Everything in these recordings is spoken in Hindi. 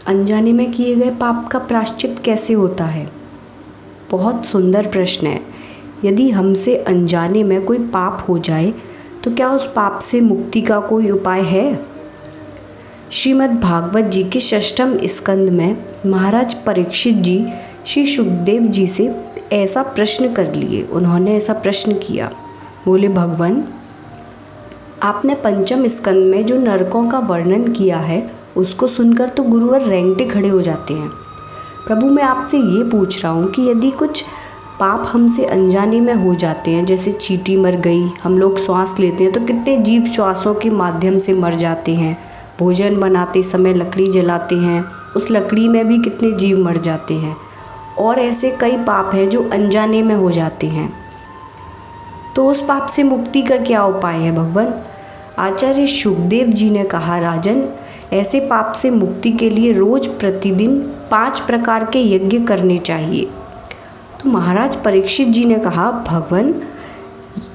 अनजाने में किए गए पाप का प्रायश्चित कैसे होता है? बहुत सुंदर प्रश्न है। यदि हमसे अनजाने में कोई पाप हो जाए तो क्या उस पाप से मुक्ति का कोई उपाय है? श्रीमद् भागवत जी के 6वें स्कंद में महाराज परीक्षित जी श्री सुखदेव जी से ऐसा प्रश्न कर लिए। उन्होंने ऐसा प्रश्न किया, बोले भगवान, आपने 5वें स्कंद में जो नरकों का वर्णन किया है उसको सुनकर तो गुरुवर रेंगटे खड़े हो जाते हैं। प्रभु, मैं आपसे ये पूछ रहा हूँ कि यदि कुछ पाप हमसे अनजाने में हो जाते हैं, जैसे चींटी मर गई, हम लोग श्वास लेते हैं तो कितने जीव श्वासों के माध्यम से मर जाते हैं। भोजन बनाते समय लकड़ी जलाते हैं, उस लकड़ी में भी कितने जीव मर जाते हैं। और ऐसे कई पाप हैं जो अनजाने में हो जाते हैं। तो उस पाप से मुक्ति का क्या उपाय है भगवान? आचार्य सुखदेव जी ने कहा, राजन, ऐसे पाप से मुक्ति के लिए रोज प्रतिदिन 5 प्रकार के यज्ञ करने चाहिए। तो महाराज परीक्षित जी ने कहा, भगवान,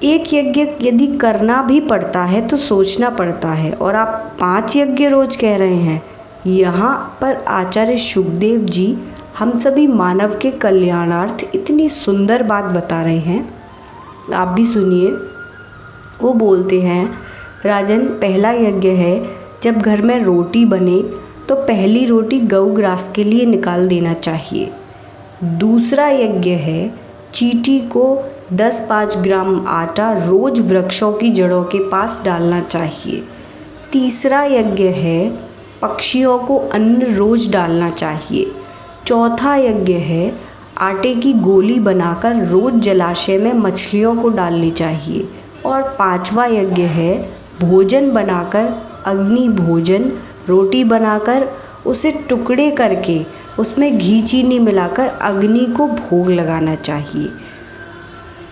एक यज्ञ यदि करना भी पड़ता है तो सोचना पड़ता है, और आप 5 यज्ञ रोज कह रहे हैं। यहाँ पर आचार्य सुखदेव जी हम सभी मानव के कल्याणार्थ इतनी सुंदर बात बता रहे हैं, आप भी सुनिए। वो बोलते हैं, राजन, पहला यज्ञ है, जब घर में रोटी बने तो पहली रोटी गौ ग्रास के लिए निकाल देना चाहिए। दूसरा यज्ञ है, चींटी को 10-5 ग्राम आटा रोज वृक्षों की जड़ों के पास डालना चाहिए। तीसरा यज्ञ है, पक्षियों को अन्न रोज डालना चाहिए। चौथा यज्ञ है, आटे की गोली बनाकर रोज जलाशय में मछलियों को डालनी चाहिए। और 5वां यज्ञ है, भोजन बनाकर, अग्नि भोजन, रोटी बनाकर उसे टुकड़े करके उसमें घी चीनी मिलाकर अग्नि को भोग लगाना चाहिए।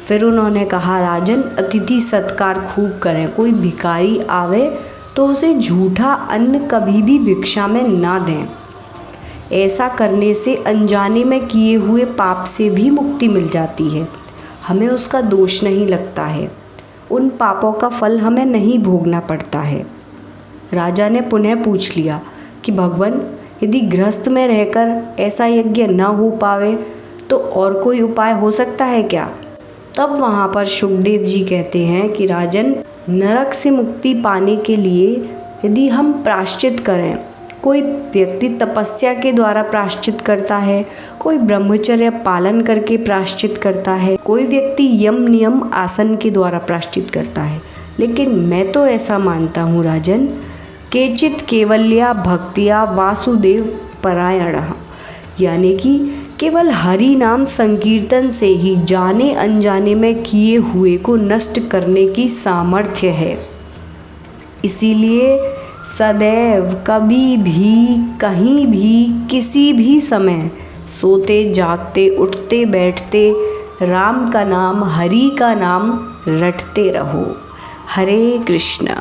फिर उन्होंने कहा, राजन, अतिथि सत्कार खूब करें। कोई भिखारी आवे तो उसे झूठा अन्न कभी भी भिक्षा में ना दें। ऐसा करने से अनजाने में किए हुए पाप से भी मुक्ति मिल जाती है। हमें उसका दोष नहीं लगता है, उन पापों का फल हमें नहीं भोगना पड़ता है। राजा ने पुनः पूछ लिया कि भगवान, यदि गृहस्थ में रहकर ऐसा यज्ञ न हो पावे तो और कोई उपाय हो सकता है क्या? तब वहाँ पर सुखदेव जी कहते हैं कि राजन, नरक से मुक्ति पाने के लिए यदि हम प्रायश्चित करें, कोई व्यक्ति तपस्या के द्वारा प्रायश्चित करता है, कोई ब्रह्मचर्य पालन करके प्रायश्चित करता है, कोई व्यक्ति यम नियम आसन के द्वारा प्रायश्चित करता है। लेकिन मैं तो ऐसा मानता हूँ राजन, केचित केवल्या भक्तिया वासुदेव परायणः, यानी कि केवल हरि नाम संकीर्तन से ही जाने अनजाने में किए हुए को नष्ट करने की सामर्थ्य है। इसीलिए सदैव, कभी भी, कहीं भी, किसी भी समय, सोते जागते, उठते बैठते राम का नाम, हरि का नाम रटते रहो। हरे कृष्ण।